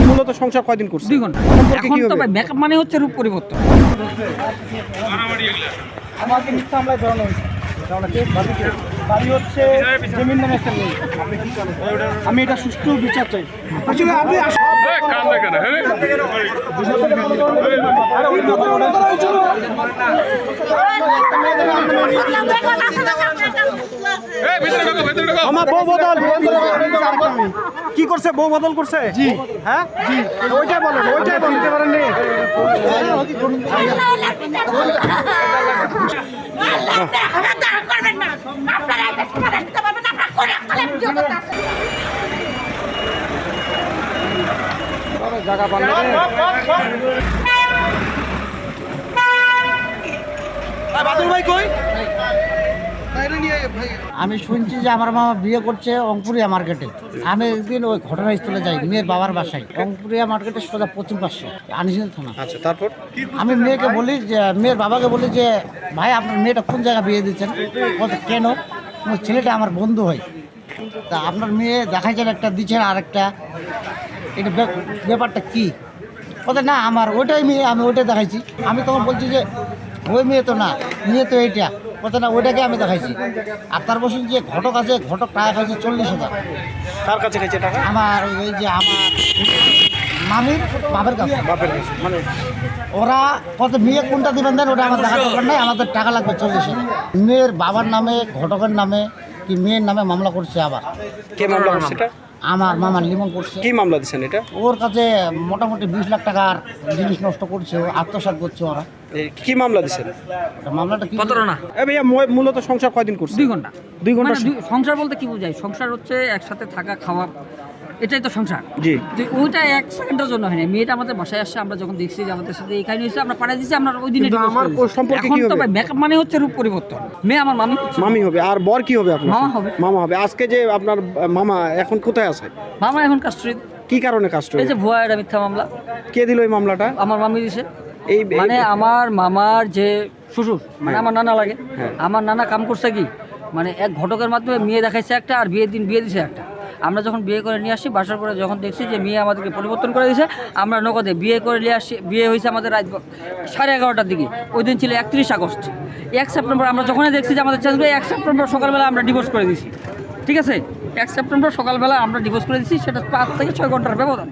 মূলত সংসার কয়দিন করছে? 2 ঘন্টা। এখন তো ভাই মেকআপ মানে হচ্ছে রূপ পরিবর্তন। আমাকে মিথ্যা হামলায় ধরানো হয়েছে। বাড়ি হচ্ছে জমির নামে একটা নেই। আমি এটা সুষ্ঠু বিচার চাই। আসলে আপনি আমার বউ বদল কি করছে? বউ বদল করছে? জি। হ্যাঁ জি, ওইটাই বলেন, ওইটাই বলতে পারেন নি। জায়গা পান বাদল ভাই কই? আমি শুনছি যে আমার মামা বিয়ে করছে অঙ্কুরিয়া মার্কেটে। আমি একদিন ওই ঘটনাস্থলে যাই, মেয়ের বাবার বাসায়, অঙ্কুরিয়া মার্কেটের সোজা পশ্চিম পাশে আনিসুল থানা। আচ্ছা, তারপর আমি মেয়েকে বলি যে, মেয়ের বাবাকে বলি যে ভাই আপনার মেয়েটা কোন জায়গায় বিয়ে দিচ্ছেন? বলতে কেন? ওই ছেলেটা আমার বন্ধু হয়, তা আপনার মেয়ে দেখাইছেন একটা, দিচ্ছেন আরেকটা, এটা ব্যাপারটা কী? বলতে না আমার ওইটাই মেয়ে, আমি ওইটাই দেখাইছি। আমি তখন বলছি যে ওই মেয়ে তো না, মেয়ে তো এইটা। বলতে না ওইটাকে আমি দেখাইছি। আর তার বলছেন যে ঘটক আছে, ঘটক টাকা খাইছে 40,000। কার কাছে খাইছে টাকা? আমার ওই যে আমার মামির বাপের কাছে। বাপের কাছে মানে ওরা কত মেয়ে কোনটা দিবেন দেন ওটা আমার দেখা দরকার নাই, আমাদের টাকা লাগবে 40,000। মেয়ের বাবার নামে, ঘটকের নামে কি মেয়ের নামে মামলা করছে। আবার কে মামলা করছে এটা? আমার মামা লিমন করছে। কি মামলা দিচ্ছেন এটা? ওর কাছে মোটামুটি 20 লাখ টাকার জিনিস নষ্ট করছে, ও আত্মসাৎ করছে ওরা। কি মামলা দিচ্ছেন? মামলাটা কি? প্রতারণা। ভাইয়া মূলত সংসার কয়দিন করছে? 2 ঘন্টা। 2 ঘন্টা। সংসার বলতে কি বোঝায়? সংসার হচ্ছে একসাথে থাকা, খাওয়া, এটাই তো সংসার। জি। যে ওইটা 1 সেকেন্ডের জন্য হয় না। মেয়েটা আমাদের বাসায় আসছে, আমরা যখন দেখছি যে আমাদের সাথে এই কাহিনী হয়েছে, আমরা পাঠিয়ে দিচ্ছি, আমরা ওই দিনে আমার সম্পর্কে এখন কি তো হবে? ভাই মেকআপ মানে হচ্ছে রূপ পরিবর্তন। মেয়ে আমার মামি হচ্ছে। মামি হবে। আর বর কি হবে আপনার? মামা হবে। মামা হবে। আজকে যে আপনার মামা এখন কোথায় আছে? মামা এখন কাস্টডি। কি কারণে কাস্ট? এই যে ভুয়া একটা মিথ্যা মামলা। কে দিল এই মামলাটা? আমার মামি দিছে। এই মানে আমার মামার যে শ্বশুর, মানে আমার নানা লাগে, হ্যাঁ। আমার নানা কাম করছে কি, মানে এক ঘটকের মাধ্যমে মেয়ে দেখাইছে একটা, আর বিয়ের দিন বিয়ে দিছে একটা। আমরা যখন বিয়ে করে নিয়ে আসি, বাসার পরে যখন দেখছি যে মেয়ে আমাদেরকে পরিবর্তন করে দিয়েছে, আমরা নগদে বিয়ে করে নিয়ে আসি। বিয়ে হয়েছে আমাদের রাত 11:30টার দিকে। ওই দিন ছিল 31 আগস্ট। 1 সেপ্টেম্বর আমরা যখনই দেখছি যে আমাদের চেঞ্জ করে, 1 সেপ্টেম্বর সকালবেলা আমরা ডিভোর্স করে দিয়েছি। ঠিক আছে, 1 সেপ্টেম্বর সকালবেলা আমরা ডিভোর্স করে দিয়েছি, সেটা 5 থেকে 6 ঘন্টার ব্যবধান।